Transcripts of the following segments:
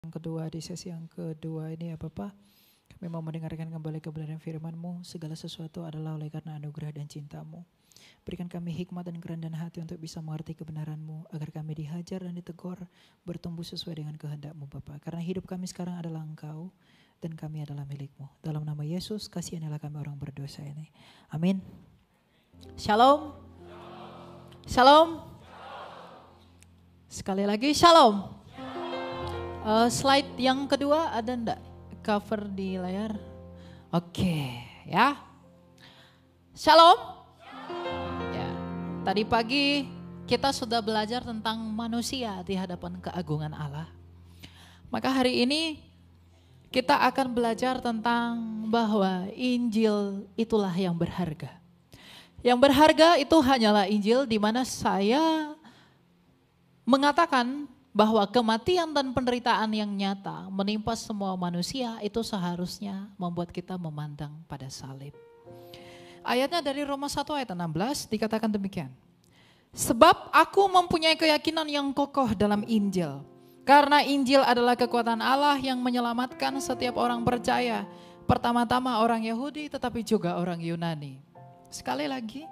Yang kedua, di sesi yang kedua ini ya Bapak, kami mau mendengarkan kembali kebenaran firman-Mu. Segala sesuatu adalah oleh karena anugerah dan cinta-Mu. Berikan kami hikmat dan kerendahan hati untuk bisa mengerti kebenaran-Mu, agar kami dihajar dan ditegur, bertumbuh sesuai dengan kehendak-Mu Bapak. Karena hidup kami sekarang adalah Engkau dan kami adalah milik-Mu. Dalam nama Yesus, kasihanilah kami orang berdosa ini. Amin. Shalom. Shalom. Sekali lagi shalom. Slide yang kedua ada enggak cover di layar? Oke, ya. Shalom. Ya, tadi pagi kita sudah belajar tentang manusia di hadapan keagungan Allah. Maka hari ini kita akan belajar tentang bahwa Injil itulah yang berharga. Yang berharga itu hanyalah Injil, di mana saya mengatakan bahwa kematian dan penderitaan yang nyata menimpa semua manusia itu seharusnya membuat kita memandang pada salib. Ayatnya dari Roma 1 ayat 16 dikatakan demikian. Sebab aku mempunyai keyakinan yang kokoh dalam Injil. Karena Injil adalah kekuatan Allah yang menyelamatkan setiap orang percaya. Pertama-tama orang Yahudi tetapi juga orang Yunani. Sekali lagi.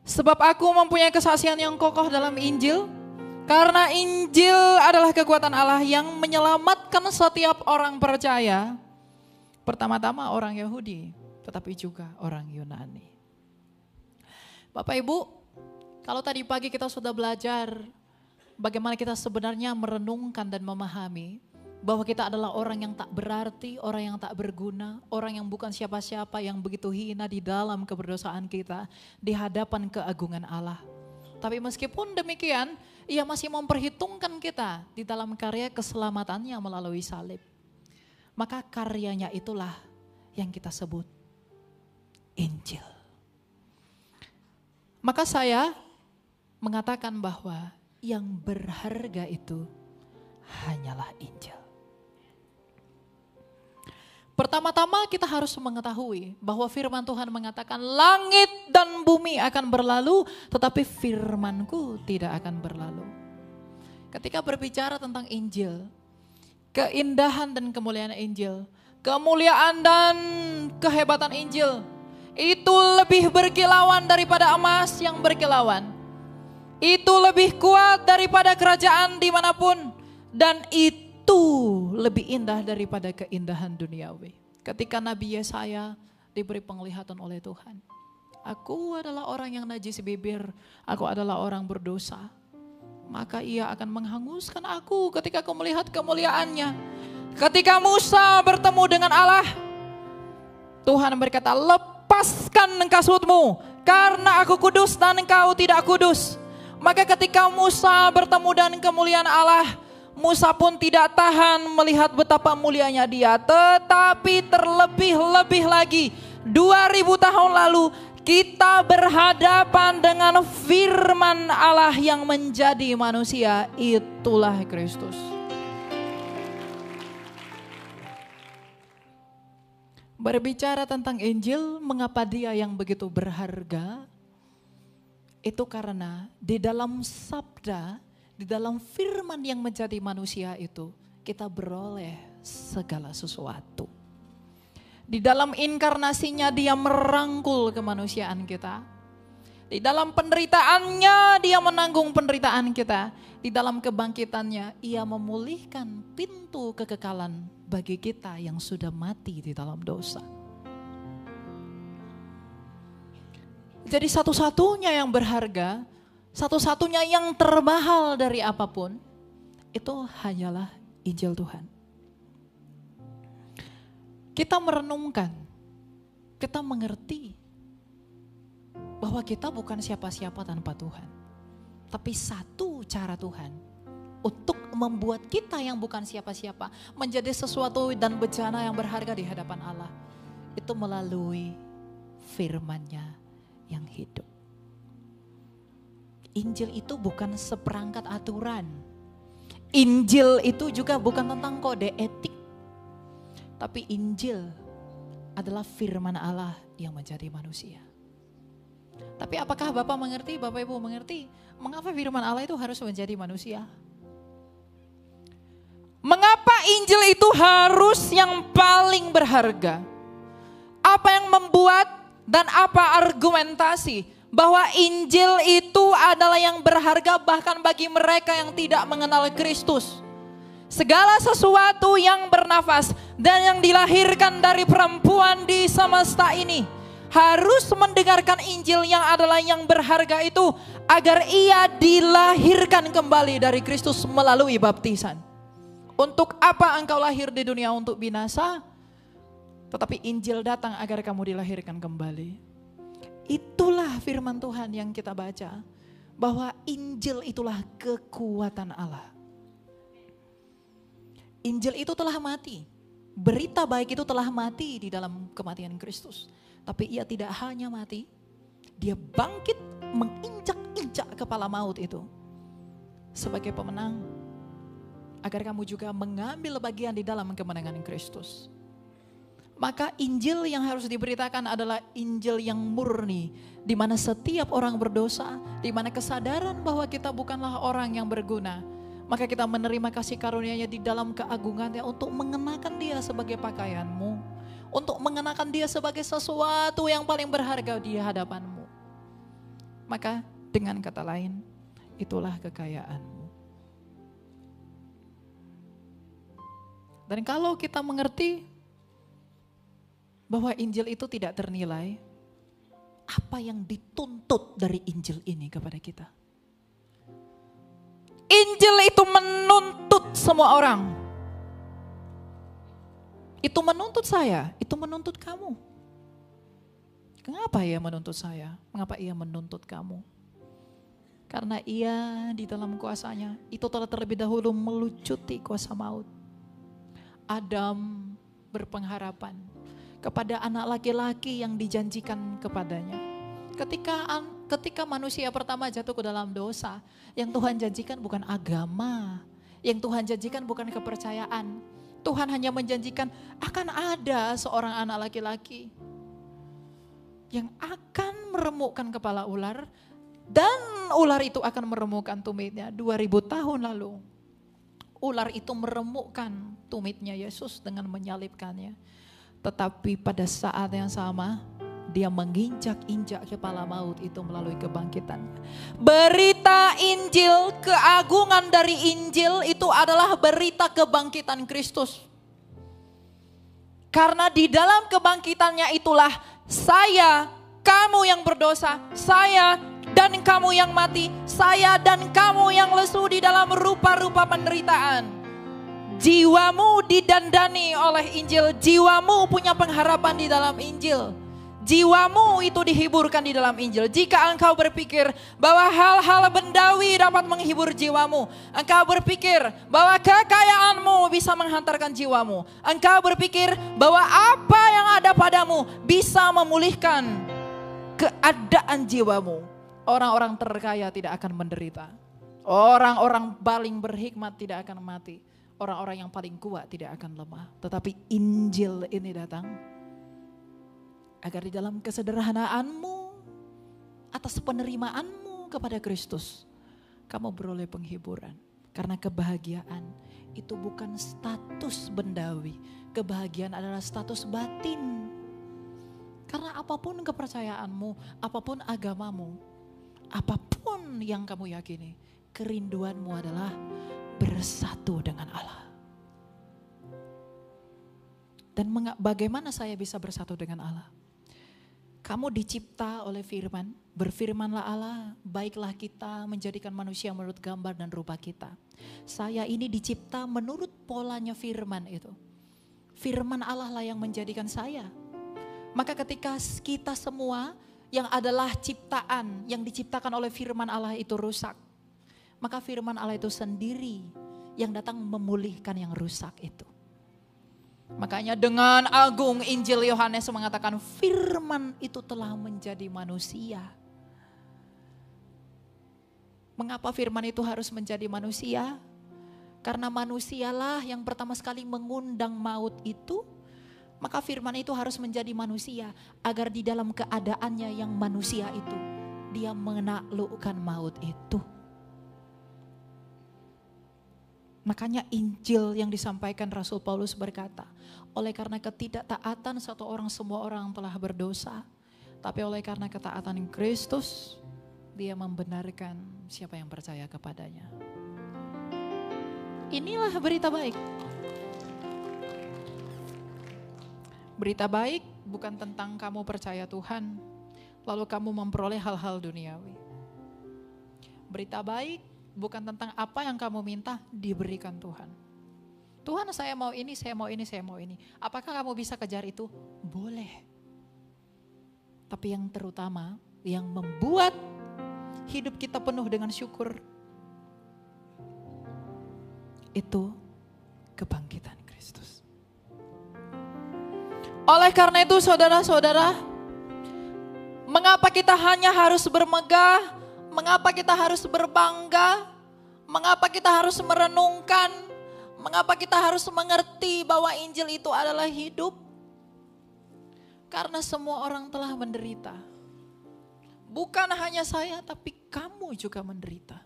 Sebab aku mempunyai kesaksian yang kokoh dalam Injil. Karena Injil adalah kekuatan Allah yang menyelamatkan setiap orang percaya. Pertama-tama orang Yahudi, tetapi juga orang Yunani. Bapak Ibu, kalau tadi pagi kita sudah belajar bagaimana kita sebenarnya merenungkan dan memahami bahwa kita adalah orang yang tak berarti, orang yang tak berguna, orang yang bukan siapa-siapa, yang begitu hina di dalam keberdosaan kita di hadapan keagungan Allah. Tapi meskipun demikian, Ia masih memperhitungkan kita di dalam karya keselamatannya melalui salib. Maka karyanya itulah yang kita sebut Injil. Maka saya mengatakan bahwa yang berharga itu hanyalah Injil. Pertama-tama kita harus mengetahui bahwa firman Tuhan mengatakan langit dan bumi akan berlalu tetapi firman-Ku tidak akan berlalu. Ketika berbicara tentang Injil, keindahan dan kemuliaan Injil, kemuliaan dan kehebatan Injil itu lebih berkilauan daripada emas yang berkilauan. Itu lebih kuat daripada kerajaan dimanapun dan itu lebih indah daripada keindahan duniawi. Ketika Nabi Yesaya diberi penglihatan oleh Tuhan. Aku adalah orang yang najis bibir, aku adalah orang berdosa. Maka Ia akan menghanguskan aku ketika aku melihat kemuliaannya. Ketika Musa bertemu dengan Allah, Tuhan berkata, lepaskan kasutmu karena aku kudus dan engkau tidak kudus. Maka ketika Musa bertemu dengan kemuliaan Allah, Musa pun tidak tahan melihat betapa mulianya dia. Tetapi terlebih-lebih lagi 2000 tahun lalu kita berhadapan dengan firman Allah yang menjadi manusia. Itulah Kristus. Berbicara tentang Injil, mengapa dia yang begitu berharga? Itu karena di dalam sabda, di dalam firman yang menjadi manusia itu, kita beroleh segala sesuatu. Di dalam inkarnasinya dia merangkul kemanusiaan kita. Di dalam penderitaannya dia menanggung penderitaan kita. Di dalam kebangkitannya ia memulihkan pintu kekekalan bagi kita yang sudah mati di dalam dosa. Jadi satu-satunya yang berharga, satu-satunya yang termahal dari apapun, itu hanyalah Injil Tuhan. Kita merenungkan, kita mengerti bahwa kita bukan siapa-siapa tanpa Tuhan. Tapi satu cara Tuhan untuk membuat kita yang bukan siapa-siapa menjadi sesuatu dan bejana yang berharga di hadapan Allah. Itu melalui firman-Nya yang hidup. Injil itu bukan seperangkat aturan. Injil itu juga bukan tentang kode etik. Tapi Injil adalah firman Allah yang menjadi manusia. Tapi apakah Bapak mengerti, Bapak Ibu mengerti, mengapa firman Allah itu harus menjadi manusia? Mengapa Injil itu harus yang paling berharga? Apa yang membuat dan apa argumentasi bahwa Injil itu adalah yang berharga bahkan bagi mereka yang tidak mengenal Kristus? Segala sesuatu yang bernafas dan yang dilahirkan dari perempuan di semesta ini harus mendengarkan Injil yang adalah yang berharga itu agar ia dilahirkan kembali dari Kristus melalui baptisan. Untuk apa engkau lahir di dunia untuk binasa? Tetapi Injil datang agar kamu dilahirkan kembali. Itulah firman Tuhan yang kita baca. Bahwa Injil itulah kekuatan Allah. Injil itu telah mati. Berita baik itu telah mati di dalam kematian Kristus. Tapi ia tidak hanya mati. Dia bangkit menginjak-injak kepala maut itu. Sebagai pemenang. Agar kamu juga mengambil bagian di dalam kemenangan Kristus. Maka Injil yang harus diberitakan adalah Injil yang murni. Di mana setiap orang berdosa, di mana kesadaran bahwa kita bukanlah orang yang berguna. Maka kita menerima kasih karunia-Nya di dalam keagungannya untuk mengenakan dia sebagai pakaianmu. Untuk mengenakan dia sebagai sesuatu yang paling berharga di hadapanmu. Maka dengan kata lain, itulah kekayaanmu. Dan kalau kita mengerti bahwa Injil itu tidak ternilai, apa yang dituntut dari Injil ini kepada kita? Injil itu menuntut semua orang. Itu menuntut saya, itu menuntut kamu. Kenapa ia menuntut saya? Mengapa ia menuntut kamu? Karena ia di dalam kuasanya itu telah terlebih dahulu melucuti kuasa maut. Adam berpengharapan kepada anak laki-laki yang dijanjikan kepadanya. Ketika manusia pertama jatuh ke dalam dosa, yang Tuhan janjikan bukan agama, yang Tuhan janjikan bukan kepercayaan. Tuhan hanya menjanjikan akan ada seorang anak laki-laki yang akan meremukkan kepala ular dan ular itu akan meremukkan tumitnya. 2000 tahun lalu. Ular itu meremukkan tumitnya Yesus dengan menyalibkannya. Tetapi pada saat yang sama, dia menginjak-injak kepala maut itu melalui kebangkitannya. Berita Injil, keagungan dari Injil itu adalah berita kebangkitan Kristus. Karena di dalam kebangkitannya itulah saya, kamu yang berdosa, saya dan kamu yang mati, saya dan kamu yang lesu di dalam rupa-rupa penderitaan. Jiwamu didandani oleh Injil, jiwamu punya pengharapan di dalam Injil. Jiwamu itu dihiburkan di dalam Injil. Jika engkau berpikir bahwa hal-hal bendawi dapat menghibur jiwamu, engkau berpikir bahwa kekayaanmu bisa menghantarkan jiwamu, engkau berpikir bahwa apa yang ada padamu bisa memulihkan keadaan jiwamu, orang-orang terkaya tidak akan menderita. Orang-orang paling berhikmat tidak akan mati. Orang-orang yang paling kuat tidak akan lemah. Tetapi Injil ini datang agar di dalam kesederhanaanmu, atas penerimaanmu kepada Kristus, kamu beroleh penghiburan. Karena kebahagiaan itu bukan status bendawi. Kebahagiaan adalah status batin. Karena apapun kepercayaanmu, apapun agamamu, apapun yang kamu yakini, kerinduanmu adalah bersatu dengan Allah. Dan bagaimana saya bisa bersatu dengan Allah? Kamu dicipta oleh firman, berfirmanlah Allah, baiklah kita menjadikan manusia menurut gambar dan rupa kita. Saya ini dicipta menurut polanya firman itu. Firman Allah lah yang menjadikan saya. Maka ketika kita semua yang adalah ciptaan, yang diciptakan oleh firman Allah itu rusak, maka firman Allah itu sendiri yang datang memulihkan yang rusak itu. Makanya dengan agung Injil Yohanes mengatakan firman itu telah menjadi manusia. Mengapa firman itu harus menjadi manusia? Karena manusialah yang pertama sekali mengundang maut itu. Maka firman itu harus menjadi manusia agar di dalam keadaannya yang manusia itu dia menaklukkan maut itu. Makanya Injil yang disampaikan Rasul Paulus berkata, oleh karena ketidaktaatan satu orang semua orang telah berdosa, tapi oleh karena ketaatan Kristus, dia membenarkan siapa yang percaya kepadanya. Inilah berita baik. Berita baik bukan tentang kamu percaya Tuhan, lalu kamu memperoleh hal-hal duniawi. Berita baik bukan tentang apa yang kamu minta diberikan Tuhan. Tuhan, saya mau ini, saya mau ini, saya mau ini. Apakah kamu bisa kejar itu? Boleh. Tapi yang terutama, yang membuat hidup kita penuh dengan syukur, itu kebangkitan Kristus. Oleh karena itu saudara-saudara, mengapa kita hanya harus bermegah? Mengapa kita harus berbangga? Mengapa kita harus merenungkan? Mengapa kita harus mengerti bahwa Injil itu adalah hidup? Karena semua orang telah menderita. Bukan hanya saya, tapi kamu juga menderita.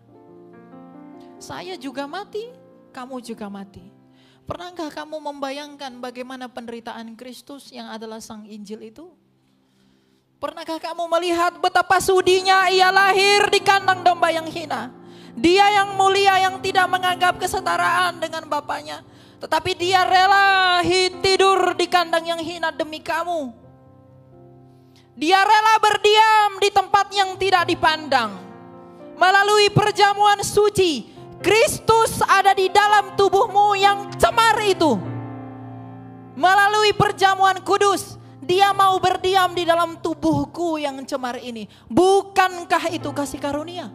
Saya juga mati, kamu juga mati. Pernahkah kamu membayangkan bagaimana penderitaan Kristus yang adalah Sang Injil itu? Pernahkah kamu melihat betapa sudinya ia lahir di kandang domba yang hina? Dia yang mulia yang tidak menganggap kesetaraan dengan Bapaknya. Tetapi dia rela tidur di kandang yang hina demi kamu. Dia rela berdiam di tempat yang tidak dipandang. Melalui perjamuan suci, Kristus ada di dalam tubuhmu yang cemar itu. Melalui perjamuan kudus, dia mau berdiam di dalam tubuhku yang cemar ini. Bukankah itu kasih karunia?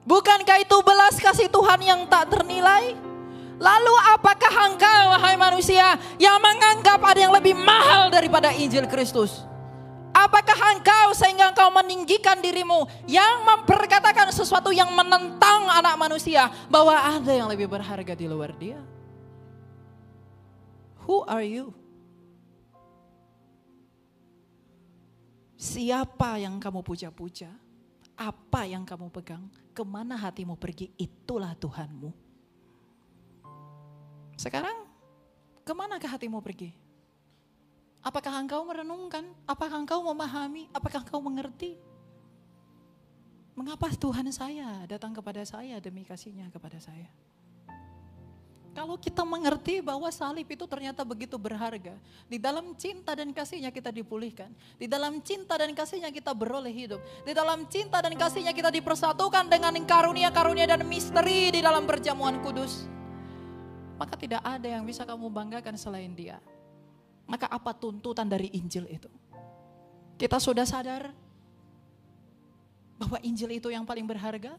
Bukankah itu belas kasih Tuhan yang tak ternilai? Lalu apakah engkau, wahai manusia, yang menganggap ada yang lebih mahal daripada Injil Kristus? Apakah engkau sehingga engkau meninggikan dirimu yang memperkatakan sesuatu yang menentang anak manusia bahwa ada yang lebih berharga di luar dia? Who are you? Siapa yang kamu puja-puja? Apa yang kamu pegang? Kemana hatimu pergi? Itulah Tuhanmu. Sekarang, kemanakah hatimu pergi? Apakah engkau merenungkan? Apakah engkau memahami? Apakah engkau mengerti? Mengapa Tuhan saya datang kepada saya demi kasih-Nya kepada saya? Kalau kita mengerti bahwa salib itu ternyata begitu berharga. Di dalam cinta dan kasih-Nya kita dipulihkan. Di dalam cinta dan kasih-Nya kita beroleh hidup. Di dalam cinta dan kasih-Nya kita dipersatukan dengan karunia-karunia dan misteri di dalam perjamuan kudus. Maka tidak ada yang bisa kamu banggakan selain Dia. Maka apa tuntutan dari Injil itu? Kita sudah sadar bahwa Injil itu yang paling berharga.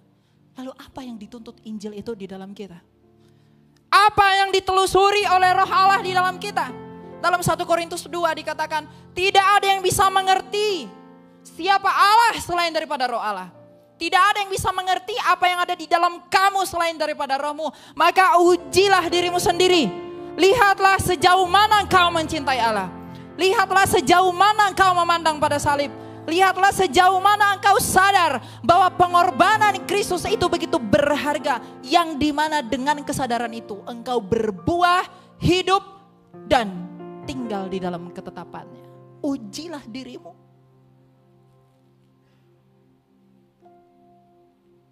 Lalu apa yang dituntut Injil itu di dalam kita? Apa yang ditelusuri oleh Roh Allah di dalam kita? Dalam 1 Korintus 2 dikatakan, tidak ada yang bisa mengerti siapa Allah selain daripada Roh Allah. Tidak ada yang bisa mengerti apa yang ada di dalam kamu selain daripada rohmu. Maka ujilah dirimu sendiri. Lihatlah sejauh mana engkau mencintai Allah. Lihatlah sejauh mana engkau memandang pada salib. Lihatlah sejauh mana engkau sadar bahwa pengorbanan Kristus itu begitu berharga. Yang dimana dengan kesadaran itu engkau berbuah, hidup, dan tinggal di dalam ketetapannya. Ujilah dirimu.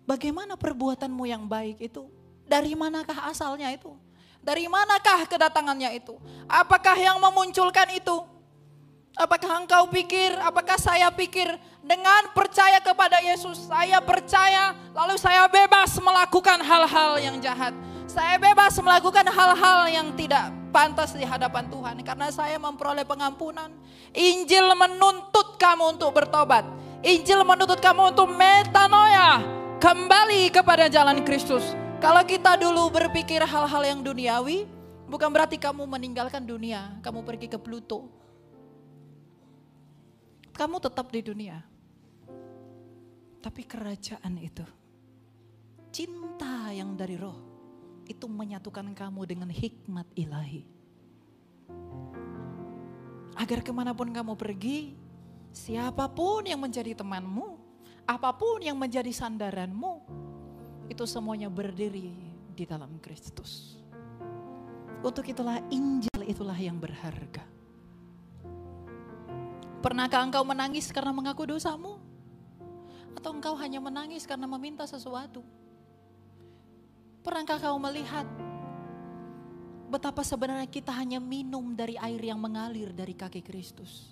Bagaimana perbuatanmu yang baik itu? Dari manakah asalnya itu? Dari manakah kedatangannya itu? Apakah yang memunculkan itu? Apakah engkau pikir, apakah saya pikir dengan percaya kepada Yesus, saya percaya lalu saya bebas melakukan hal-hal yang jahat. Saya bebas melakukan hal-hal yang tidak pantas di hadapan Tuhan karena saya memperoleh pengampunan. Injil menuntut kamu untuk bertobat. Injil menuntut kamu untuk metanoia, kembali kepada jalan Kristus. Kalau kita dulu berpikir hal-hal yang duniawi, bukan berarti kamu meninggalkan dunia, kamu pergi ke Pluto. Kamu tetap di dunia. Tapi kerajaan itu, cinta yang dari roh, itu menyatukan kamu dengan hikmat ilahi. Agar kemanapun kamu pergi, siapapun yang menjadi temanmu, apapun yang menjadi sandaranmu, itu semuanya berdiri di dalam Kristus. Untuk itulah Injil itulah yang berharga. Pernahkah engkau menangis karena mengaku dosamu? Atau engkau hanya menangis karena meminta sesuatu? Pernahkah kau melihat betapa sebenarnya kita hanya minum dari air yang mengalir dari kaki Kristus?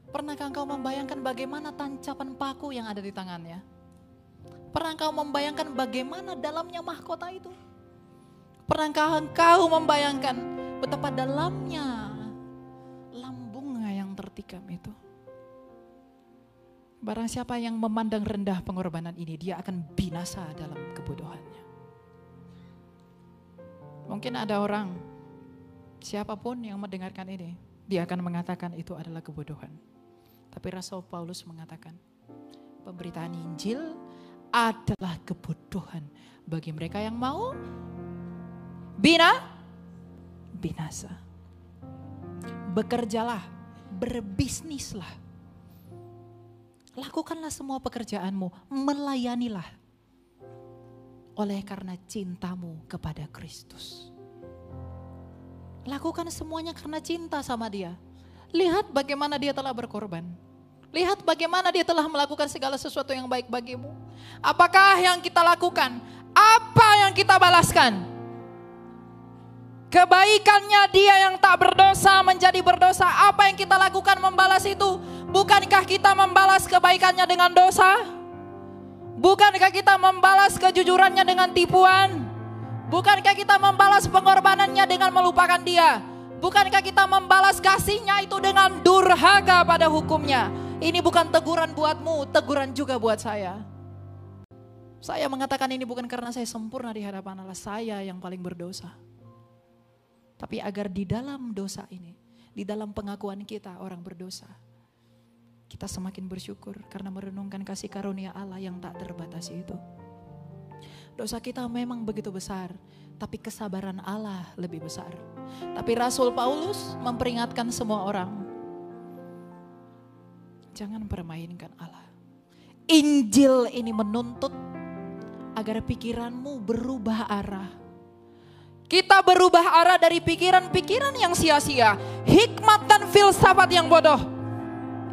Pernahkah engkau membayangkan bagaimana tancapan paku yang ada di tangannya? Pernahkah engkau membayangkan bagaimana dalamnya mahkota itu? Pernahkah engkau membayangkan betapa dalamnya lambungnya yang tertikam itu? Barang siapa yang memandang rendah pengorbanan ini, dia akan binasa dalam kebodohannya. Mungkin ada orang, siapapun yang mendengarkan ini, dia akan mengatakan itu adalah kebodohan. Tapi Rasul Paulus mengatakan, pemberitaan Injil adalah kebodohan bagi mereka yang mau binasa. Bekerjalah, berbisnislah. Lakukanlah semua pekerjaanmu, melayanilah. Oleh karena cintamu kepada Kristus. Lakukan semuanya karena cinta sama Dia. Lihat bagaimana Dia telah berkorban. Lihat bagaimana Dia telah melakukan segala sesuatu yang baik bagimu. Apakah yang kita lakukan? Apa yang kita balaskan? Kebaikannya Dia yang tak berdosa menjadi berdosa. Apa yang kita lakukan membalas itu? Bukankah kita membalas kebaikannya dengan dosa? Bukankah kita membalas kejujurannya dengan tipuan? Bukankah kita membalas pengorbanannya dengan melupakan Dia? Bukankah kita membalas kasihnya itu dengan durhaka pada hukumnya? Ini bukan teguran buatmu, teguran juga buat saya. Saya mengatakan ini bukan karena saya sempurna di hadapan Allah, saya yang paling berdosa. Tapi agar di dalam dosa ini, di dalam pengakuan kita orang berdosa, kita semakin bersyukur karena merenungkan kasih karunia Allah yang tak terbatas itu. Dosa kita memang begitu besar, tapi kesabaran Allah lebih besar. Tapi Rasul Paulus memperingatkan semua orang, jangan permainkan Allah. Injil ini menuntut agar pikiranmu berubah arah. Kita berubah arah dari pikiran-pikiran yang sia-sia, hikmat dan filsafat yang bodoh,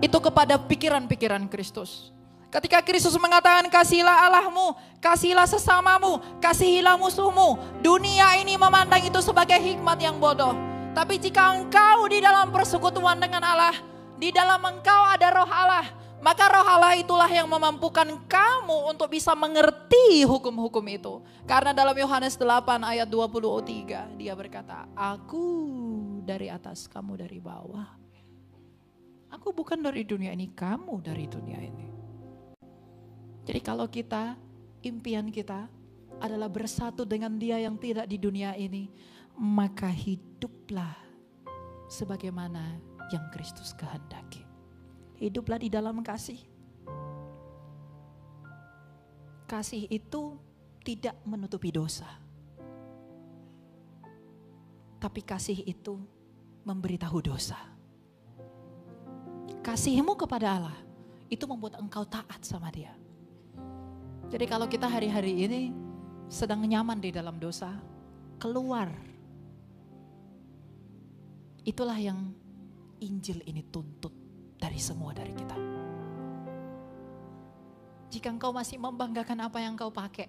itu kepada pikiran-pikiran Kristus. Ketika Kristus mengatakan kasihilah Allahmu, kasihilah sesamamu, kasihilah musuhmu. Dunia ini memandang itu sebagai hikmat yang bodoh. Tapi jika engkau di dalam persekutuan dengan Allah, di dalam engkau ada roh Allah, maka roh Allah itulah yang memampukan kamu untuk bisa mengerti hukum-hukum itu. Karena dalam Yohanes 8 ayat 23 dia berkata, aku dari atas, kamu dari bawah. Aku bukan dari dunia ini, kamu dari dunia ini. Jadi kalau kita, impian kita adalah bersatu dengan Dia yang tidak di dunia ini, maka hiduplah sebagaimana yang Kristus kehendaki. Hiduplah di dalam kasih. Kasih itu tidak menutupi dosa. Tapi kasih itu memberitahu dosa. Kasihmu kepada Allah itu membuat engkau taat sama Dia. Jadi kalau kita hari-hari ini sedang nyaman di dalam dosa, keluar. Itulah yang Injil ini tuntut dari semua dari kita. Jika engkau masih membanggakan apa yang engkau pakai,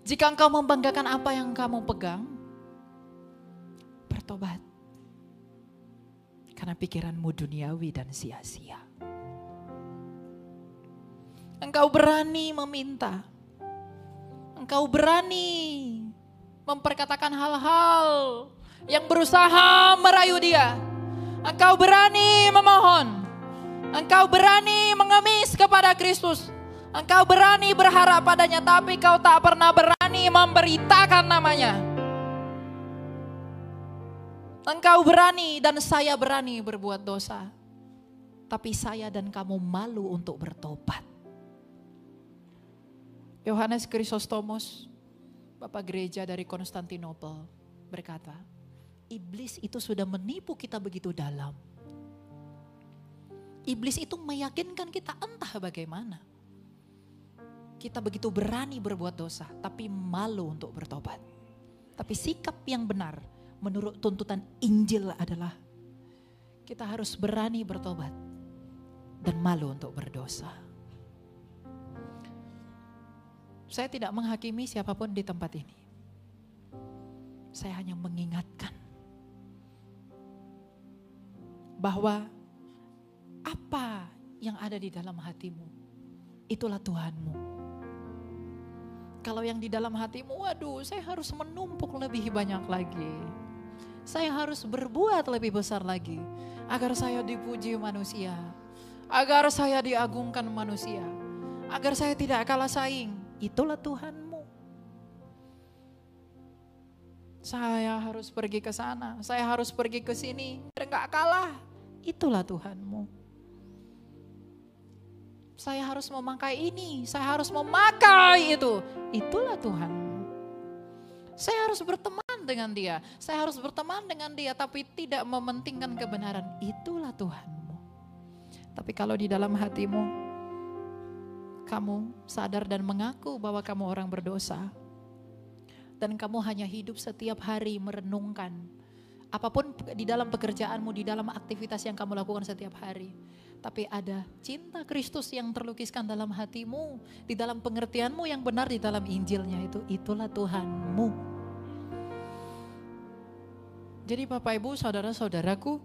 jika engkau membanggakan apa yang kamu pegang, bertobat. Karena pikiranmu duniawi dan sia-sia. Engkau berani meminta. Engkau berani memperkatakan hal-hal yang berusaha merayu Dia. Engkau berani memohon. Engkau berani mengemis kepada Kristus. Engkau berani berharap padanya, tapi kau tak pernah berani memberitakan namanya. Engkau berani dan saya berani berbuat dosa. Tapi saya dan kamu malu untuk bertobat. Yohanes Chrysostomus, Bapak Gereja dari Konstantinopel, berkata, iblis itu sudah menipu kita begitu dalam. Iblis itu meyakinkan kita entah bagaimana. kita begitu berani berbuat dosa, tapi malu untuk bertobat. Tapi sikap yang benar menurut tuntutan Injil adalah kita harus berani bertobat dan malu untuk berdosa. Saya tidak menghakimi siapapun di tempat ini. Saya hanya mengingatkan bahwa apa yang ada di dalam hatimu, itulah Tuhanmu. Kalau yang di dalam hatimu, waduh, saya harus menumpuk lebih banyak lagi. Saya harus berbuat lebih besar lagi agar saya dipuji manusia, agar saya diagungkan manusia, agar saya tidak kalah saing. Itulah Tuhanmu. Saya harus pergi ke sana, saya harus pergi ke sini, biar enggak kalah. Itulah Tuhanmu. Saya harus memakai ini, saya harus memakai itu. Itulah Tuhanmu. Saya harus berteman dengan dia, saya harus berteman dengan dia, tapi tidak mementingkan kebenaran. Itulah Tuhanmu. Tapi kalau di dalam hatimu, kamu sadar dan mengaku bahwa kamu orang berdosa, dan kamu hanya hidup setiap hari merenungkan, apapun di dalam pekerjaanmu, di dalam aktivitas yang kamu lakukan setiap hari, tapi ada cinta Kristus yang terlukiskan dalam hatimu, di dalam pengertianmu yang benar di dalam Injilnya itulah Tuhanmu. Jadi Bapak Ibu, saudara-saudaraku,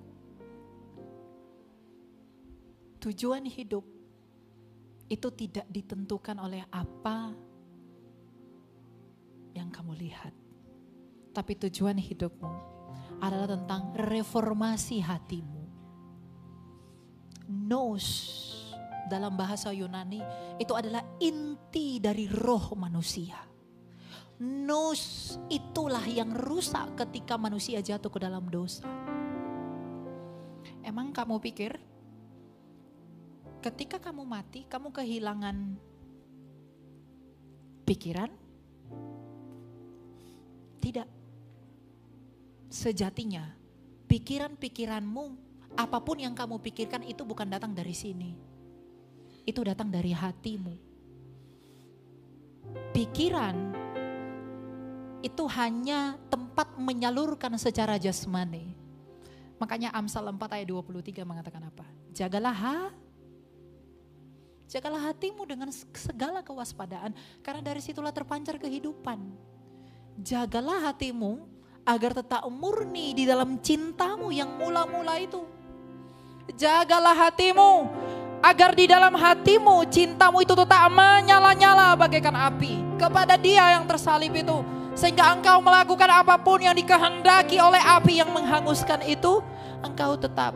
tujuan hidup itu tidak ditentukan oleh apa yang kamu lihat, tapi tujuan hidupmu adalah tentang reformasi hatimu. Nous dalam bahasa Yunani itu adalah inti dari roh manusia. Nous itulah yang rusak ketika manusia jatuh ke dalam dosa. Emang kamu pikir ketika kamu mati kamu kehilangan pikiran? Tidak. Sejatinya pikiran-pikiranmu, apapun yang kamu pikirkan itu bukan datang dari sini. Itu datang dari hatimu. Pikiran itu hanya tempat menyalurkan secara jasmani. Makanya Amsal 4 ayat 23 mengatakan apa? Jagalah hatimu dengan segala kewaspadaan, karena dari situlah terpancar kehidupan. Jagalah hatimu agar tetap murni di dalam cintamu yang mula-mula itu. Jagalah hatimu agar di dalam hatimu cintamu itu tetap menyala-nyala bagaikan api kepada Dia yang tersalib itu, sehingga engkau melakukan apapun yang dikehendaki oleh api yang menghanguskan itu, engkau tetap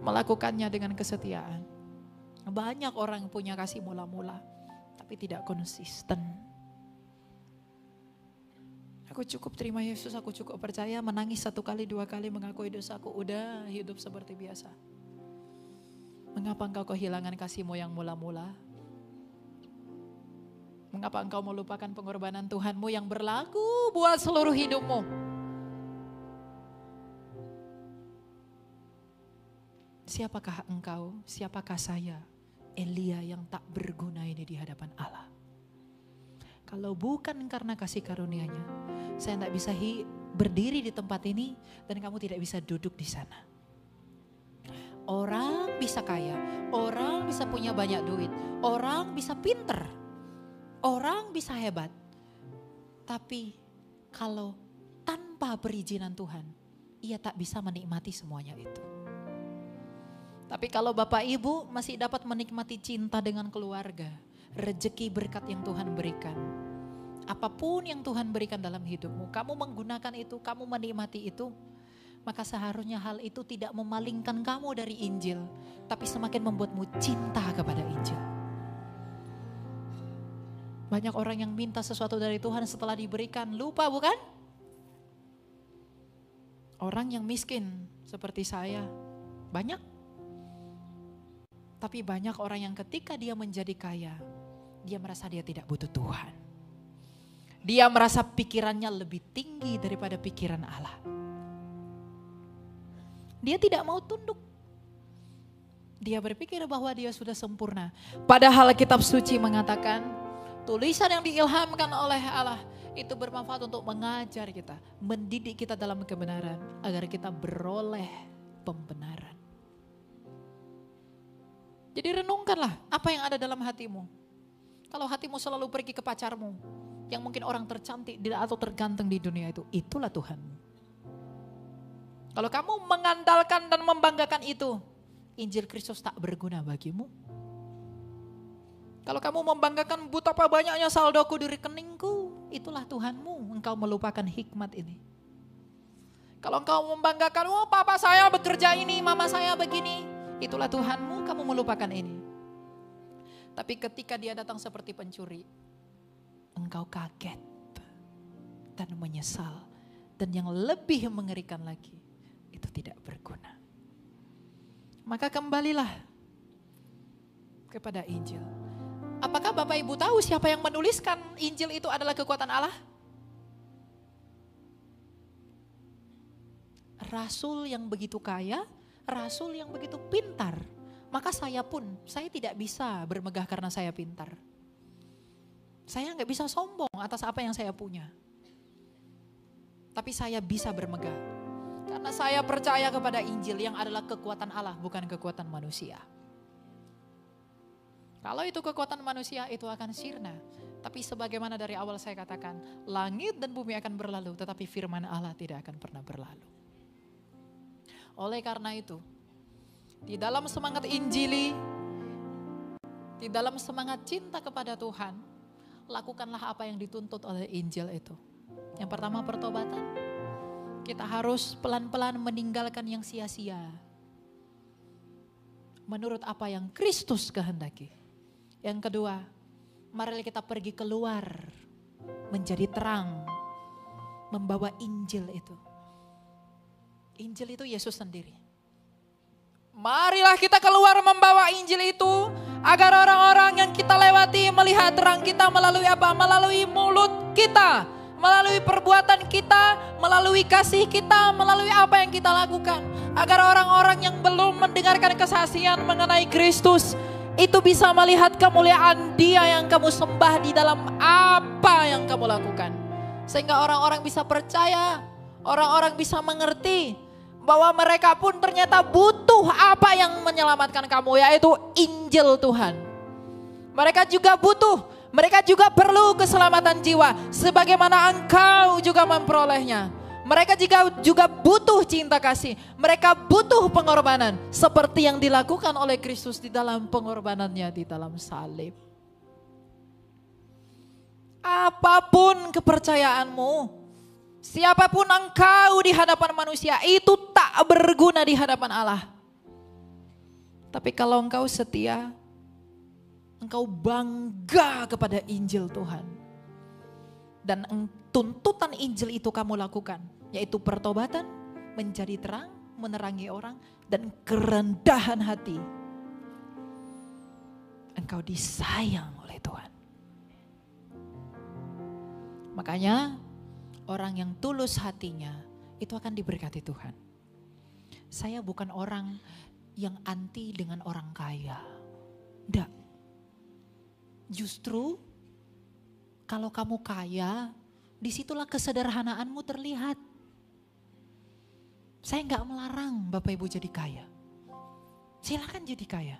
melakukannya dengan kesetiaan. Banyak orang punya kasih mula-mula tapi tidak konsisten. Aku cukup terima Yesus, aku cukup percaya, menangis 1 kali 2 kali mengakui dosaku, udah hidup seperti biasa. Mengapa engkau kehilangan kasih-Mu yang mula-mula? Mengapa engkau melupakan pengorbanan Tuhan-Mu yang berlaku buat seluruh hidupmu? Siapakah engkau, siapakah saya, Elia yang tak berguna ini di hadapan Allah? Kalau bukan karena kasih karunia-Nya, saya tidak bisa berdiri di tempat ini dan kamu tidak bisa duduk di sana. Orang bisa kaya, orang bisa punya banyak duit, orang bisa pinter, orang bisa hebat. Tapi kalau tanpa perizinan Tuhan, ia tak bisa menikmati semuanya itu. Tapi kalau Bapak Ibu masih dapat menikmati cinta dengan keluarga, rezeki berkat yang Tuhan berikan, apapun yang Tuhan berikan dalam hidupmu, kamu menggunakan itu, kamu menikmati itu, maka seharusnya hal itu tidak memalingkan kamu dari Injil, tapi semakin membuatmu cinta kepada Injil. Banyak orang yang minta sesuatu dari Tuhan setelah diberikan, lupa bukan? Orang yang miskin seperti saya, banyak. Tapi banyak orang yang ketika dia menjadi kaya, dia merasa dia tidak butuh Tuhan. Dia merasa pikirannya lebih tinggi daripada pikiran Allah. Dia tidak mau tunduk. Dia berpikir bahwa dia sudah sempurna. Padahal kitab suci mengatakan Tulisan yang diilhamkan oleh Allah itu bermanfaat untuk mengajar kita, mendidik kita dalam kebenaran agar kita beroleh pembenaran. Jadi renungkanlah apa yang ada dalam hatimu. Kalau hatimu selalu pergi ke pacarmu, yang mungkin orang tercantik atau terganteng di dunia itu, itulah Tuhanmu. Kalau kamu mengandalkan dan membanggakan itu, Injil Kristus tak berguna bagimu. Kalau kamu membanggakan betapa banyaknya saldoku di rekeningku, itulah Tuhanmu, engkau melupakan hikmat ini. Kalau engkau membanggakan, oh papa saya bekerja ini, mama saya begini, itulah Tuhanmu, kamu melupakan ini. Tapi ketika dia datang seperti pencuri, engkau kaget dan menyesal. Dan yang lebih mengerikan lagi, itu tidak berguna. Maka kembalilah kepada Injil. Apakah Bapak Ibu tahu siapa yang menuliskan Injil itu adalah kekuatan Allah? Rasul yang begitu kaya, rasul yang begitu pintar. Maka saya tidak bisa bermegah karena saya pintar. Saya nggak bisa sombong atas apa yang saya punya. Tapi saya bisa bermegah. Karena saya percaya kepada Injil yang adalah kekuatan Allah, bukan kekuatan manusia. Kalau itu kekuatan manusia, itu akan sirna. Tapi sebagaimana dari awal saya katakan, langit dan bumi akan berlalu, tetapi firman Allah tidak akan pernah berlalu. Oleh karena itu, di dalam semangat Injili, di dalam semangat cinta kepada Tuhan, lakukanlah apa yang dituntut oleh Injil itu. Yang pertama pertobatan, kita harus pelan-pelan meninggalkan yang sia-sia. Menurut apa yang Kristus kehendaki. Yang kedua, mari kita pergi keluar menjadi terang, membawa Injil itu. Injil itu Yesus sendiri. Marilah kita keluar membawa Injil itu agar orang-orang yang kita lewati melihat terang kita melalui apa? Melalui mulut kita, melalui perbuatan kita, melalui kasih kita, melalui apa yang kita lakukan. Agar orang-orang yang belum mendengarkan kesaksian mengenai Kristus itu bisa melihat kemuliaan Dia yang kamu sembah di dalam apa yang kamu lakukan. Sehingga orang-orang bisa percaya, orang-orang bisa mengerti bahwa mereka pun ternyata butuh apa yang menyelamatkan kamu, yaitu Injil Tuhan. Mereka juga butuh, mereka juga perlu keselamatan jiwa sebagaimana engkau juga memperolehnya. Mereka juga butuh cinta kasih. Mereka butuh pengorbanan seperti yang dilakukan oleh Kristus di dalam pengorbanannya di dalam salib. Apapun kepercayaanmu, siapapun engkau di hadapan manusia, itu tak berguna di hadapan Allah. Tapi kalau engkau setia, engkau bangga kepada Injil Tuhan. Dan tuntutan Injil itu kamu lakukan, yaitu pertobatan, menjadi terang, menerangi orang, dan kerendahan hati. Engkau disayang oleh Tuhan. Makanya orang yang tulus hatinya itu akan diberkati Tuhan. Saya bukan orang yang anti dengan orang kaya. Enggak. Justru kalau kamu kaya, disitulah kesederhanaanmu terlihat. Saya enggak melarang Bapak Ibu jadi kaya. Silakan jadi kaya.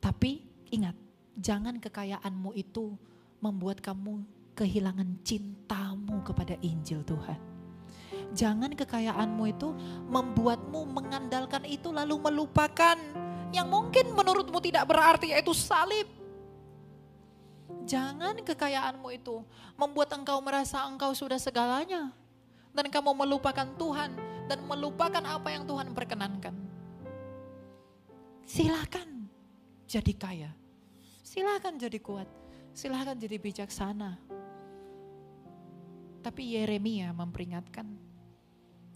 Tapi ingat, jangan kekayaanmu itu membuat kamu kehilangan cintamu kepada Injil Tuhan. Jangan kekayaanmu itu membuatmu mengandalkan itu lalu melupakan yang mungkin menurutmu tidak berarti, yaitu salib. Jangan kekayaanmu itu membuat engkau merasa engkau sudah segalanya. Dan kamu melupakan Tuhan dan melupakan apa yang Tuhan perkenankan. Silakan jadi kaya. Silakan jadi kuat. Silakan jadi bijaksana. Tapi Yeremia memperingatkan,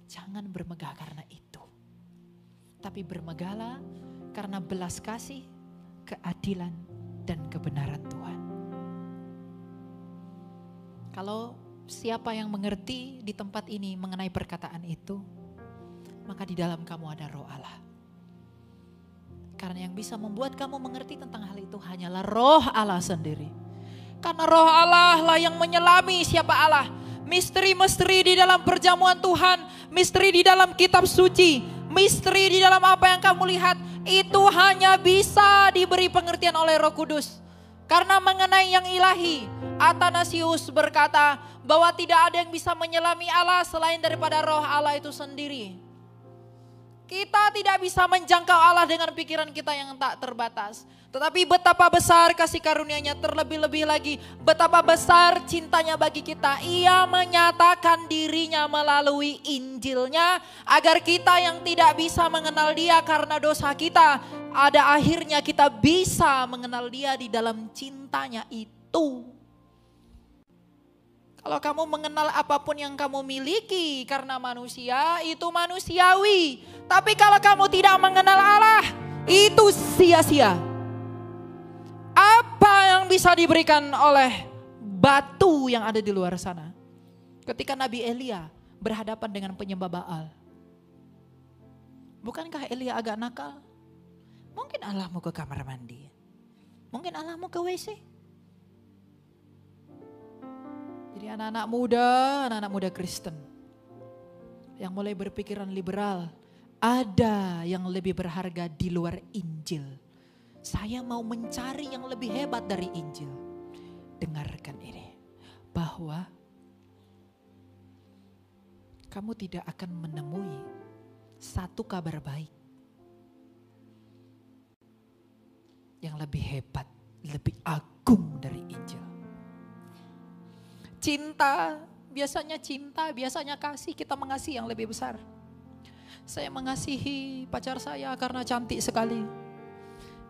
jangan bermegah karena itu. Tapi bermegahlah karena belas kasih, keadilan, dan kebenaran Tuhan. Kalau siapa yang mengerti di tempat ini mengenai perkataan itu, maka di dalam kamu ada Roh Allah. Karena yang bisa membuat kamu mengerti tentang hal itu hanyalah Roh Allah sendiri. Karena roh Allah lah yang menyelami siapa Allah. Misteri-misteri di dalam perjamuan Tuhan, misteri di dalam kitab suci, misteri di dalam apa yang kamu lihat, itu hanya bisa diberi pengertian oleh Roh Kudus. Karena mengenai yang ilahi, Athanasius berkata bahwa tidak ada yang bisa menyelami Allah selain daripada roh Allah itu sendiri. Kita tidak bisa menjangkau Allah dengan pikiran kita yang tak terbatas. Tetapi betapa besar kasih karunia-Nya, terlebih-lebih lagi betapa besar cintanya bagi kita. Ia menyatakan dirinya melalui Injil-Nya agar kita yang tidak bisa mengenal Dia karena dosa kita, ada akhirnya kita bisa mengenal Dia di dalam cintanya itu. Kalau kamu mengenal apapun yang kamu miliki karena manusia, itu manusiawi. Tapi kalau kamu tidak mengenal Allah, itu sia-sia. Apa yang bisa diberikan oleh batu yang ada di luar sana? Ketika Nabi Elia berhadapan dengan penyembah Baal. Bukankah Elia agak nakal? Mungkin Allah mau ke kamar mandi. Mungkin Allah mau ke WC. Jadi anak-anak muda Kristen yang mulai berpikiran liberal, ada yang lebih berharga di luar Injil. Saya mau mencari yang lebih hebat dari Injil. Dengarkan ini, bahwa kamu tidak akan menemui satu kabar baik yang lebih hebat, lebih agung dari Injil. Cinta, biasanya kasih, kita mengasihi yang lebih besar. Saya mengasihi pacar saya karena cantik sekali.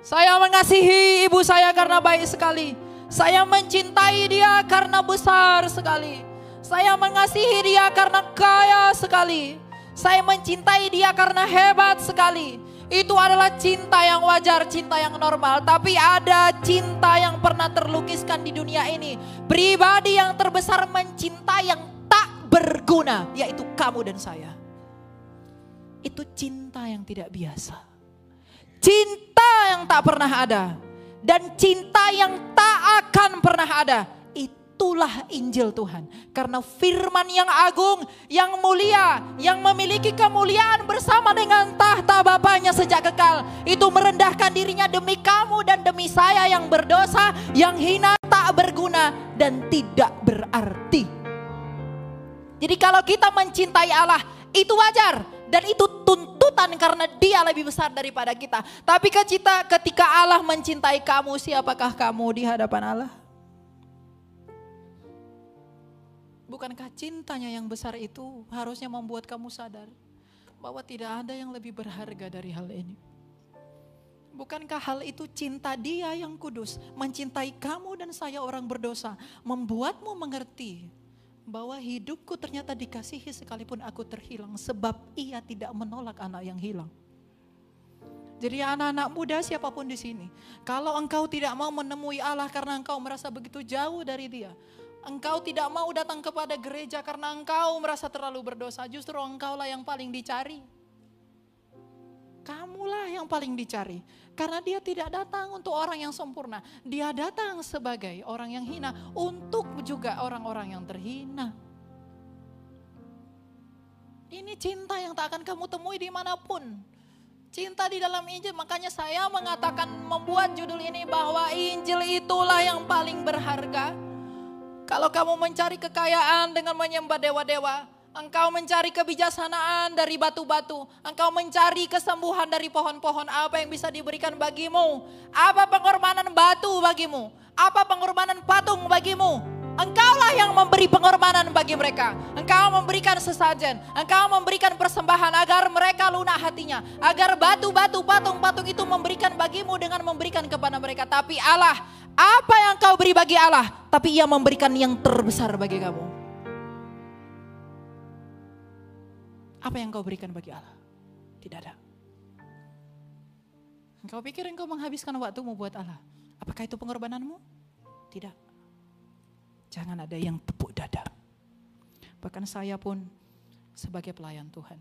Saya mengasihi ibu saya karena baik sekali. Saya mencintai dia karena besar sekali. Saya mengasihi dia karena kaya sekali. Saya mencintai dia karena hebat sekali. Itu adalah cinta yang wajar, cinta yang normal. Tapi ada cinta yang pernah terlukiskan di dunia ini. Pribadi yang terbesar mencintai yang tak berguna, yaitu kamu dan saya. Itu cinta yang tidak biasa. Cinta yang tak pernah ada. Dan cinta yang tak akan pernah ada. Itulah Injil Tuhan. Karena firman yang agung, yang mulia, yang memiliki kemuliaan bersama dengan tahta Bapaknya sejak kekal. Itu merendahkan dirinya demi kamu dan demi saya yang berdosa, yang hina, tak berguna, dan tidak berarti. Jadi kalau kita mencintai Allah, itu wajar. Dan itu tuntutan karena Dia lebih besar daripada kita. Tapi ketika Allah mencintai kamu, siapakah kamu di hadapan Allah? Bukankah cintanya yang besar itu harusnya membuat kamu sadar bahwa tidak ada yang lebih berharga dari hal ini? Bukankah hal itu cinta Dia yang kudus, mencintai kamu dan saya orang berdosa, membuatmu mengerti bahwa hidupku ternyata dikasihi sekalipun aku terhilang, sebab Ia tidak menolak anak yang hilang. Jadi anak-anak muda siapapun di sini, kalau engkau tidak mau menemui Allah karena engkau merasa begitu jauh dari Dia, engkau tidak mau datang kepada gereja karena engkau merasa terlalu berdosa, justru engkaulah yang paling dicari. Kamulah yang paling dicari. Karena Dia tidak datang untuk orang yang sempurna. Dia datang sebagai orang yang hina untuk juga orang-orang yang terhina. Ini cinta yang tak akan kamu temui dimanapun. Cinta di dalam Injil, makanya saya mengatakan membuat judul ini bahwa Injil itulah yang paling berharga. Kalau kamu mencari kekayaan dengan menyembah dewa-dewa, engkau mencari kebijaksanaan dari batu-batu, engkau mencari kesembuhan dari pohon-pohon, apa yang bisa diberikan bagimu? Apa pengorbanan batu bagimu? Apa pengorbanan patung bagimu? Engkaulah yang memberi pengorbanan bagi mereka. Engkau memberikan sesajen, engkau memberikan persembahan agar mereka lunak hatinya, agar batu-batu, patung-patung itu memberikan bagimu dengan memberikan kepada mereka. Tapi Allah, apa yang kau beri bagi Allah? Tapi Ia memberikan yang terbesar bagi kamu. Apa yang kau berikan bagi Allah? Tidak ada. Engkau pikir engkau menghabiskan waktumu buat Allah? Apakah itu pengorbananmu? Tidak. Jangan ada yang tepuk dada. Bahkan saya pun sebagai pelayan Tuhan,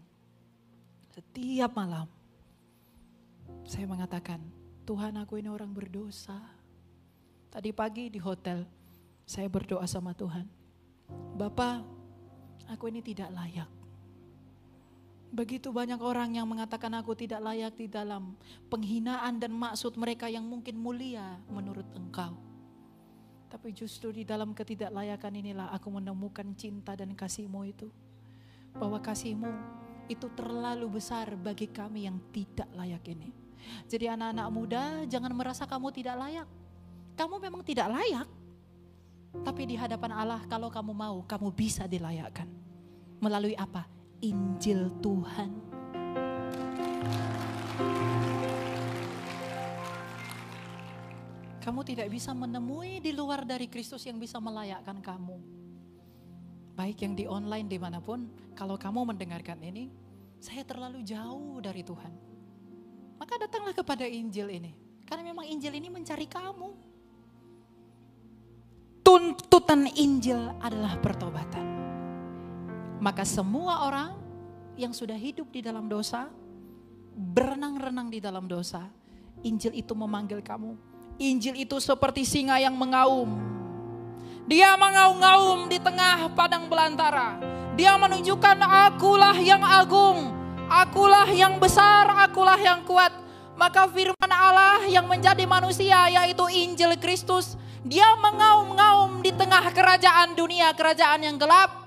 setiap malam saya mengatakan, Tuhan, aku ini orang berdosa. Tadi pagi di hotel, Saya berdoa sama Tuhan, Bapa, aku ini tidak layak. Begitu banyak orang yang mengatakan aku tidak layak di dalam penghinaan dan maksud mereka yang mungkin mulia menurut Engkau. Tapi justru di dalam ketidaklayakan inilah aku menemukan cinta dan kasih-Mu itu. Bahwa kasih-Mu itu terlalu besar bagi kami yang tidak layak ini. Jadi anak-anak muda, jangan merasa kamu tidak layak. Kamu memang tidak layak. Tapi di hadapan Allah kalau kamu mau, kamu bisa dilayakkan. Melalui apa? Injil Tuhan. Kamu tidak bisa menemui di luar dari Kristus yang bisa melayakkan kamu. Baik yang di online dimanapun, kalau kamu mendengarkan ini, saya terlalu jauh dari Tuhan. Maka datanglah kepada Injil ini. Karena memang Injil ini mencari kamu. Tuntutan Injil adalah pertobatan. Maka semua orang yang sudah hidup di dalam dosa, berenang-renang di dalam dosa, Injil itu memanggil kamu. Injil itu seperti singa yang mengaum. Dia mengaum-ngaum di tengah padang belantara. Dia menunjukkan akulah yang agung, akulah yang besar, akulah yang kuat. Maka firman Allah yang menjadi manusia yaitu Injil Kristus, dia mengaum-ngaum di tengah kerajaan dunia, kerajaan yang gelap.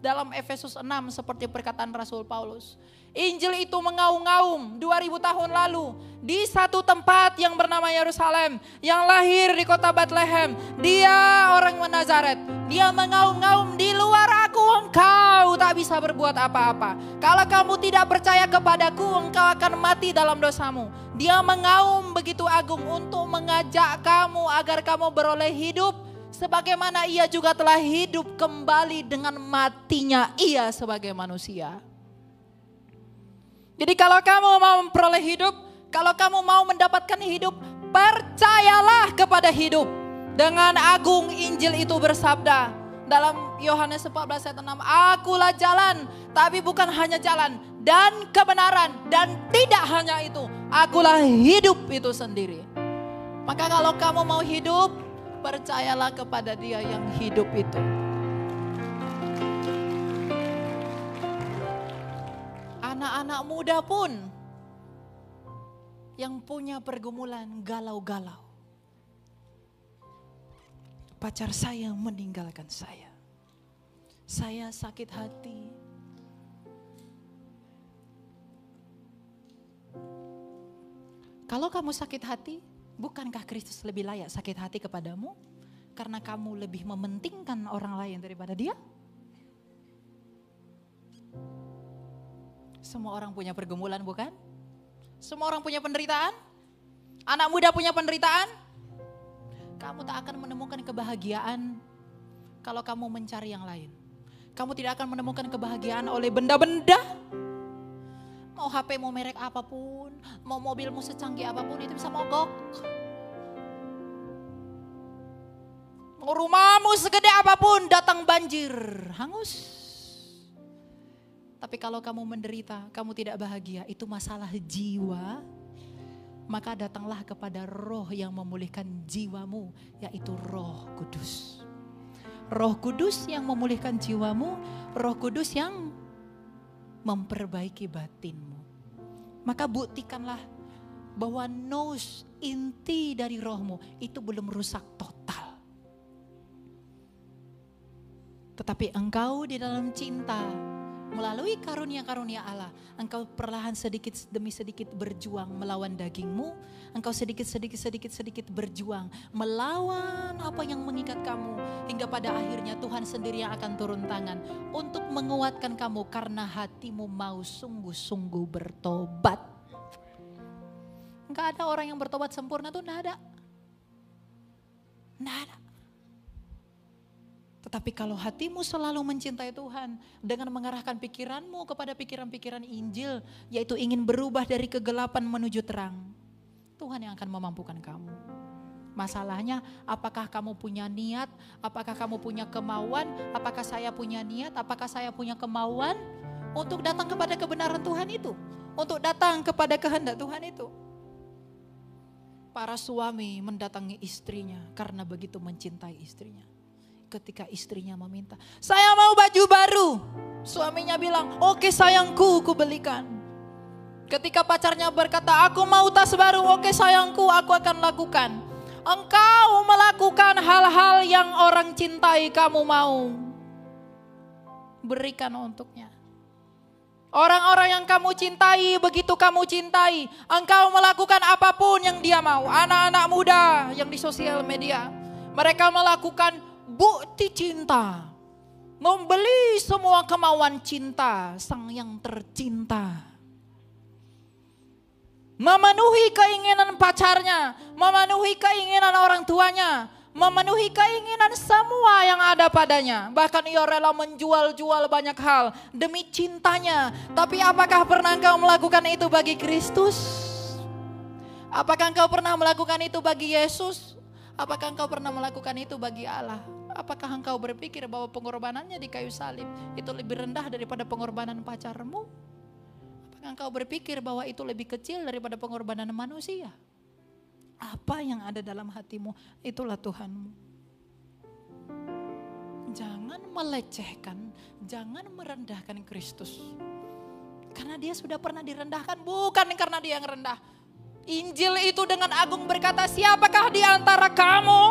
Dalam Efesus 6 seperti perkataan Rasul Paulus. Injil itu mengaum-ngaum 2000 tahun lalu di satu tempat yang bernama Yerusalem, yang lahir di kota Bethlehem. Dia orang Nazaret. Dia mengaum-ngaum, di luar aku engkau tak bisa berbuat apa-apa. Kalau kamu tidak percaya kepadaku, engkau akan mati dalam dosamu. Dia mengaum begitu agung untuk mengajak kamu agar kamu beroleh hidup sebagaimana ia juga telah hidup kembali dengan matinya ia sebagai manusia. Jadi kalau kamu mau memperoleh hidup, kalau kamu mau mendapatkan hidup, percayalah kepada hidup. Dengan agung Injil itu bersabda dalam Yohanes 14 ayat 6, akulah jalan, tapi bukan hanya jalan, dan kebenaran, dan tidak hanya itu, akulah hidup itu sendiri. Maka kalau kamu mau hidup, percayalah kepada Dia yang hidup itu. Anak-anak muda pun yang punya pergumulan galau-galau. Pacar saya meninggalkan saya. Saya sakit hati. Kalau kamu sakit hati, bukankah Kristus lebih layak sakit hati kepadamu? Karena kamu lebih mementingkan orang lain daripada Dia? Semua orang punya pergumulan, bukan? Semua orang punya penderitaan. Anak muda punya penderitaan. Kamu tak akan menemukan kebahagiaan kalau kamu mencari yang lain. Kamu tidak akan menemukan kebahagiaan oleh benda-benda. Mau HP, mau merek apapun, mau mobilmu secanggih apapun, itu bisa mogok. Mau rumahmu segede apapun, datang banjir, hangus. Tapi kalau kamu menderita, kamu tidak bahagia, itu masalah jiwa. Maka datanglah kepada Roh yang memulihkan jiwamu, yaitu Roh Kudus. Roh Kudus yang memulihkan jiwamu, Roh Kudus yang memperbaiki batinmu. Maka buktikanlah bahwa nous, inti dari rohmu itu belum rusak total. Tetapi engkau di dalam cinta, melalui karunia-karunia Allah, engkau perlahan sedikit demi sedikit berjuang melawan dagingmu. Engkau sedikit berjuang melawan apa yang mengikat kamu. Hingga pada akhirnya Tuhan sendiri yang akan turun tangan untuk menguatkan kamu karena hatimu mau sungguh-sungguh bertobat. Enggak ada orang yang bertobat sempurna tuh, enggak ada. Enggak ada. Tetapi kalau hatimu selalu mencintai Tuhan dengan mengarahkan pikiranmu kepada pikiran-pikiran Injil, yaitu ingin berubah dari kegelapan menuju terang, Tuhan yang akan memampukan kamu. Masalahnya, apakah kamu punya niat, apakah kamu punya kemauan, apakah saya punya niat, apakah saya punya kemauan untuk datang kepada kebenaran Tuhan itu, untuk datang kepada kehendak Tuhan itu. Para suami mendatangi istrinya karena begitu mencintai istrinya. ketika istrinya meminta, saya mau baju baru. Suaminya bilang, oke sayangku, ku belikan. Ketika pacarnya berkata, aku mau tas baru, oke sayangku, aku akan lakukan. Engkau melakukan hal-hal yang orang cintai, kamu mau berikan untuknya. Orang-orang yang kamu cintai, begitu kamu cintai, engkau melakukan apapun yang dia mau. Anak-anak muda yang di sosial media, mereka melakukan bukti cinta. Membeli semua kemauan cinta sang yang tercinta. Memenuhi keinginan pacarnya, memenuhi keinginan orang tuanya, memenuhi keinginan semua yang ada padanya. Bahkan ia rela menjual-jual banyak hal demi cintanya. Tapi apakah pernah engkau melakukan itu bagi Kristus? Apakah engkau pernah melakukan itu bagi Yesus? Apakah engkau pernah melakukan itu bagi Allah? Apakah engkau berpikir bahwa pengorbanannya di kayu salib itu lebih rendah daripada pengorbanan pacarmu? Apakah engkau berpikir bahwa itu lebih kecil daripada pengorbanan manusia? Apa yang ada dalam hatimu, itulah Tuhanmu. Jangan melecehkan, jangan merendahkan Kristus. Karena dia sudah pernah direndahkan, bukan karena dia yang rendah. Injil itu dengan agung berkata, siapakah di antara kamu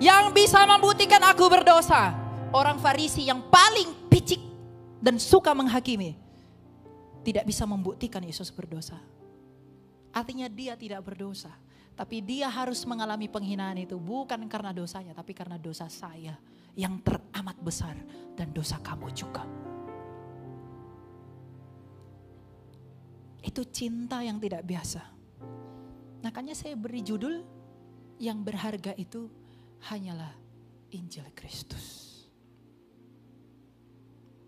yang bisa membuktikan aku berdosa? Orang Farisi yang paling picik dan suka menghakimi tidak bisa membuktikan Yesus berdosa. Artinya dia tidak berdosa. Tapi dia harus mengalami penghinaan itu bukan karena dosanya, tapi karena dosa saya yang teramat besar dan dosa kamu juga. Itu cinta yang tidak biasa. Makanya saya beri judul, yang berharga itu hanyalah Injil Kristus.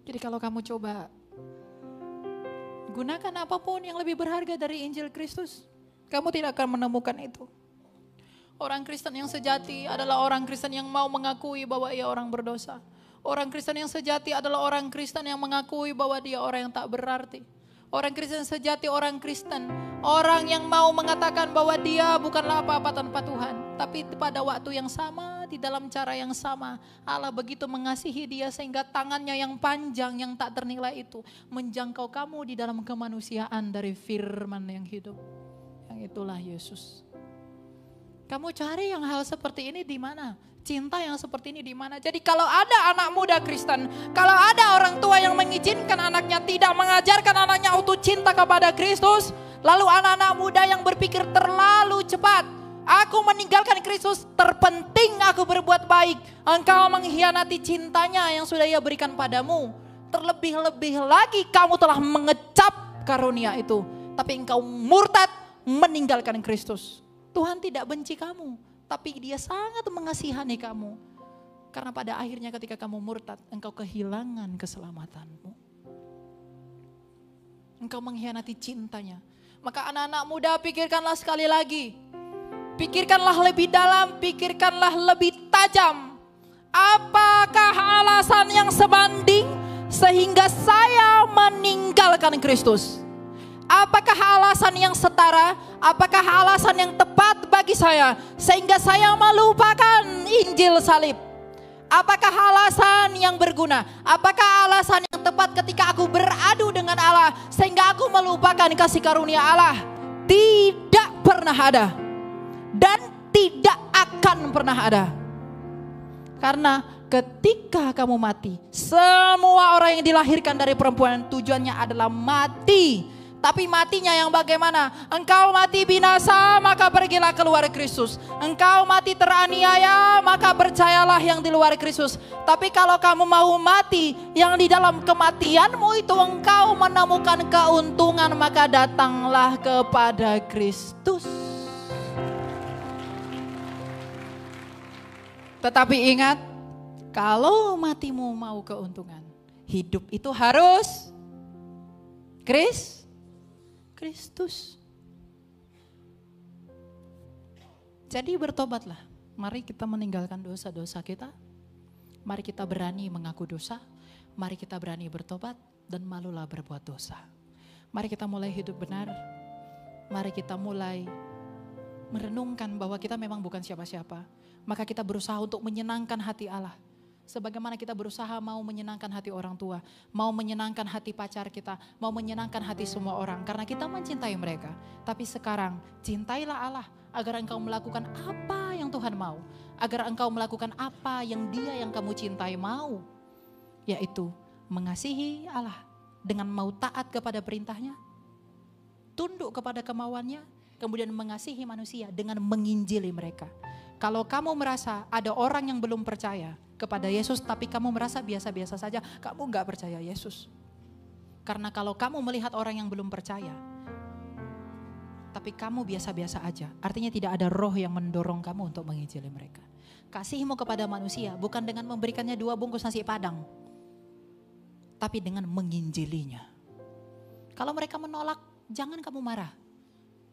Jadi kalau kamu coba gunakan apapun yang lebih berharga dari Injil Kristus, kamu tidak akan menemukan itu. Orang Kristen yang sejati adalah orang Kristen yang mau mengakui bahwa ia orang berdosa. Orang Kristen yang sejati adalah orang Kristen yang mengakui bahwa dia orang yang tak berarti. Orang Kristen sejati, orang Kristen, orang yang mau mengatakan bahwa dia bukanlah apa-apa tanpa Tuhan. Tapi pada waktu yang sama, di dalam cara yang sama, Allah begitu mengasihi dia sehingga tangannya yang panjang, yang tak ternilai itu menjangkau kamu di dalam kemanusiaan dari firman yang hidup. Yang itulah Yesus. Kamu cari yang hal seperti ini di mana? Cinta yang seperti ini di mana? Jadi kalau ada anak muda Kristen, kalau ada orang tua yang mengizinkan anaknya, tidak mengajarkan anaknya untuk cinta kepada Kristus, lalu anak-anak muda yang berpikir terlalu cepat, aku meninggalkan Kristus, terpenting aku berbuat baik. Engkau mengkhianati cintanya yang sudah ia berikan padamu. Terlebih-lebih lagi kamu telah mengecap karunia itu, tapi engkau murtad meninggalkan Kristus. Tuhan tidak benci kamu, tapi dia sangat mengasihani kamu. Karena pada akhirnya ketika kamu murtad, engkau kehilangan keselamatanmu. Engkau mengkhianati cintanya. Maka anak-anak muda, pikirkanlah sekali lagi. Pikirkanlah lebih dalam, pikirkanlah lebih tajam. Apakah alasan yang sebanding sehingga saya meninggalkan Kristus? Apakah alasan yang setara? Apakah alasan yang tepat bagi saya sehingga saya melupakan Injil salib? Apakah alasan yang berguna? Apakah alasan yang tepat ketika aku beradu dengan Allah sehingga aku melupakan kasih karunia Allah? Tidak pernah ada dan tidak akan pernah ada. Karena ketika kamu mati, semua orang yang dilahirkan dari perempuan tujuannya adalah mati. Tapi matinya yang bagaimana? Engkau mati binasa, maka pergilah keluar Kristus. Engkau mati teraniaya, maka percayalah yang di luar Kristus. Tapi kalau kamu mau mati, yang di dalam kematianmu itu engkau menemukan keuntungan, maka datanglah kepada Kristus. Tetapi ingat, kalau matimu mau keuntungan, hidup itu harus Kristus. Jadi bertobatlah. Mari kita meninggalkan dosa-dosa kita. Mari kita berani mengaku dosa. Mari kita berani bertobat dan malulah berbuat dosa. Mari kita mulai hidup benar. Mari kita mulai merenungkan bahwa kita memang bukan siapa-siapa. Maka kita berusaha untuk menyenangkan hati Allah. Sebagaimana kita berusaha mau menyenangkan hati orang tua, mau menyenangkan hati pacar kita, mau menyenangkan hati semua orang karena kita mencintai mereka. Tapi sekarang cintailah Allah agar engkau melakukan apa yang Tuhan mau. Agar engkau melakukan apa yang Dia yang kamu cintai mau. Yaitu mengasihi Allah dengan mau taat kepada perintahnya, tunduk kepada kemauannya, kemudian mengasihi manusia dengan menginjili mereka. Kalau kamu merasa ada orang yang belum percaya kepada Yesus, tapi kamu merasa biasa-biasa saja, kamu gak percaya Yesus. Karena kalau kamu melihat orang yang belum percaya, tapi kamu biasa-biasa aja, artinya tidak ada roh yang mendorong kamu untuk menginjili mereka. Kasihmu kepada manusia bukan dengan memberikannya 2 bungkus nasi padang, tapi dengan menginjilinya. Kalau mereka menolak, jangan kamu marah.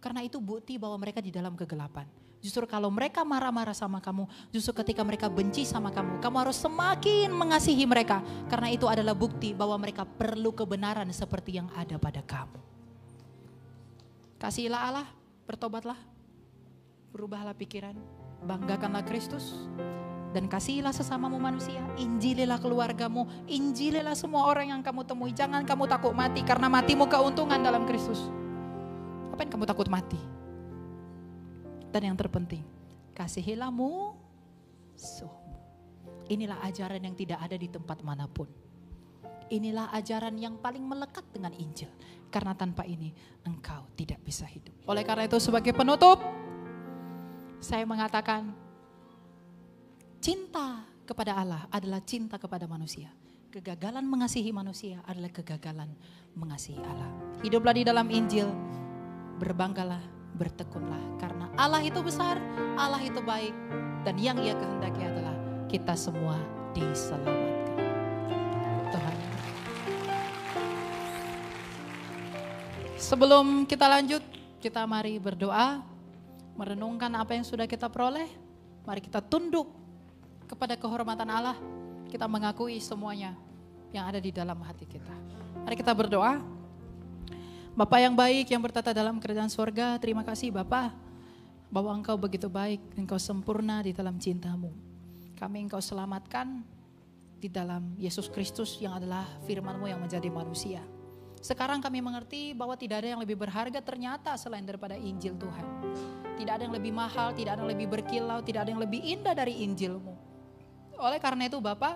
Karena itu bukti bahwa mereka di dalam kegelapan. Justru kalau mereka marah-marah sama kamu, justru ketika mereka benci sama kamu, kamu harus semakin mengasihi mereka. Karena itu adalah bukti bahwa mereka perlu kebenaran seperti yang ada pada kamu. Kasihilah Allah, bertobatlah, berubahlah pikiran, banggakanlah Kristus, dan kasihilah sesamamu manusia. Injililah keluargamu, injililah semua orang yang kamu temui. Jangan kamu takut mati, karena matimu keuntungan dalam Kristus. Apa yang kamu takut mati? Dan yang terpenting, kasihilah musuhmu. Inilah ajaran yang tidak ada di tempat manapun. Inilah ajaran yang paling melekat dengan Injil. Karena tanpa ini engkau tidak bisa hidup. Oleh karena itu sebagai penutup, saya mengatakan cinta kepada Allah adalah cinta kepada manusia. Kegagalan mengasihi manusia adalah kegagalan mengasihi Allah. Hiduplah di dalam Injil, berbanggalah, bertekunlah, karena Allah itu besar, Allah itu baik, dan yang Ia kehendaki adalah kita semua diselamatkan. Tuhan. Sebelum kita lanjut, kita mari berdoa, merenungkan apa yang sudah kita peroleh. Mari kita tunduk kepada kehormatan Allah. Kita mengakui semuanya yang ada di dalam hati kita. Mari kita berdoa. Bapa yang baik yang bertata dalam kerajaan surga, terima kasih Bapa bahwa Engkau begitu baik, Engkau sempurna di dalam cinta-Mu. Kami Engkau selamatkan di dalam Yesus Kristus yang adalah firman-Mu yang menjadi manusia. Sekarang kami mengerti bahwa tidak ada yang lebih berharga ternyata selain daripada Injil Tuhan. Tidak ada yang lebih mahal, tidak ada yang lebih berkilau, tidak ada yang lebih indah dari Injil-Mu. Oleh karena itu Bapa,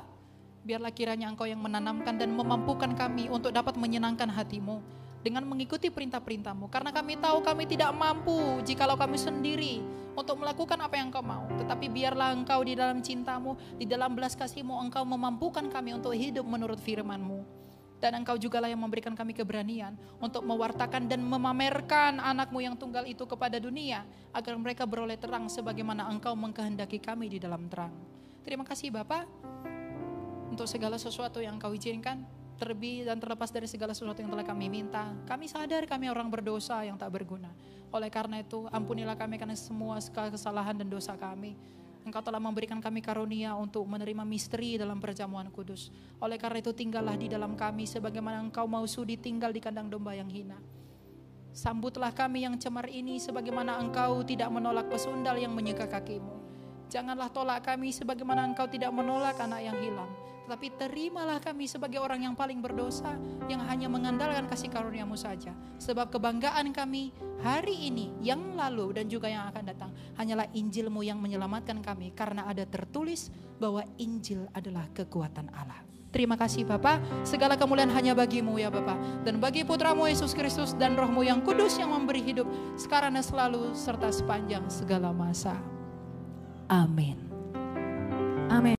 biarlah kiranya Engkau yang menanamkan dan memampukan kami untuk dapat menyenangkan hati-Mu dengan mengikuti perintah-perintah-Mu. Karena kami tahu kami tidak mampu jikalau kami sendiri untuk melakukan apa yang Engkau mau. Tetapi biarlah Engkau di dalam cinta-Mu, di dalam belas kasih-Mu, Engkau memampukan kami untuk hidup menurut firman-Mu. Dan Engkau jugalah yang memberikan kami keberanian untuk mewartakan dan memamerkan anak-Mu yang tunggal itu kepada dunia, agar mereka beroleh terang sebagaimana Engkau mengkehendaki kami di dalam terang. Terima kasih Bapa untuk segala sesuatu yang Engkau izinkan, terlebih dan terlepas dari segala sesuatu yang telah kami minta. Kami sadar kami orang berdosa yang tak berguna. Oleh karena itu ampunilah kami karena semua kesalahan dan dosa kami. Engkau telah memberikan kami karunia untuk menerima misteri dalam perjamuan kudus. Oleh karena itu tinggallah di dalam kami sebagaimana Engkau mau sudi tinggal di kandang domba yang hina. Sambutlah kami yang cemar ini sebagaimana Engkau tidak menolak pesundal yang menyeka kakimu. Janganlah tolak kami sebagaimana Engkau tidak menolak anak yang hilang. Tetapi terimalah kami sebagai orang yang paling berdosa, yang hanya mengandalkan kasih karunia-Mu saja. Sebab kebanggaan kami hari ini, yang lalu dan juga yang akan datang, hanyalah Injil-Mu yang menyelamatkan kami. Karena ada tertulis bahwa Injil adalah kekuatan Allah. Terima kasih Bapa, segala kemuliaan hanya bagi-Mu ya Bapa. Dan bagi Putra-Mu Yesus Kristus dan Roh-Mu yang kudus yang memberi hidup, sekarang dan selalu serta sepanjang segala masa. Amin. Amin.